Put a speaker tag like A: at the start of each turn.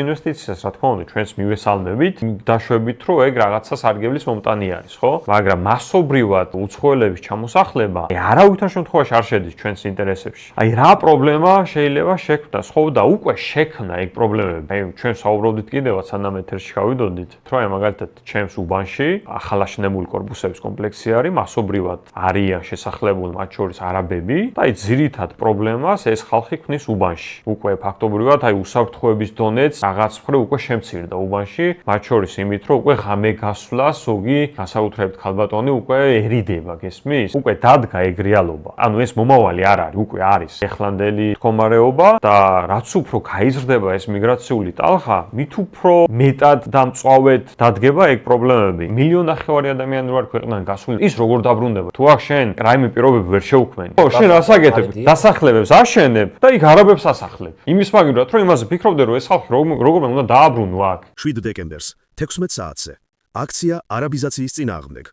A: ინვესტიციას, რა თქმა უნდა, ჩვენს მივესალმებით, დაშვებით, რომ ეგ რაღაცა სარგებლის მომტანი არის, ხო? მაგრამ მასობრივად უცხოელების ჩამოსახლება არავითარ შემთხვევაში არ შედის ჩვენს ინტერესებში. აი რა პრობლემა შეიძლება შექმნას, ხო და უკვე შექმნა ეგ პრობლემები. აი ჩვენ საუბრობდით კიდევაც სანამ ეთერში გავიდოდით, რომ აი მაგალითად ჩემს უბანში ახალაშენებული კორპუსების კომპლექსი არის, მასობრივად არიან შესახლებული მათ შორის არაბები და აი ძირითად პრობლემას ეს ხალხი ქმნის უბანში. უკვე ფაქტობრივად აი უსაფრთხოების დონეც რაღაც მხრივ უკვე შემცირდა უბანში, მათ შორის იმით, რომ უკვე ღამე გასვლა ზოგი განსაკუთრებით ქალბატონი უკვე ერიდება, გესმის? უკვე დადგა ეგ რეალობა. ანუ ეს მომავალი არ არის, უკვე არის ეხლანდელი მდგომარეობა და რაც უფრო გაიზრდება ეს მიგრაციული ტალღა, მით უფრო მეტად და მწვავედ დადგება ეგ პრობლემები. მილიონნახევარი ადამიანი რო არ ქვეყნიდან გასული, ის როგორ დაბრუნდება? თუ აქ შენ რაიმე პირობები ვერ შეუქმენი. ხო, შენ რას აკეთებ? დასახლებებს აშენებ და იქ არაბებს ასახლებ. იმის მაგივრად, რომ იმაზე ფიქრობდე, რომ ეს ხალხი როგორ უნდა დააბრუნო აქ.
B: 7 დეკემბერს 16 საათზე. აქცია არაბიზაციის წინააღმდეგ.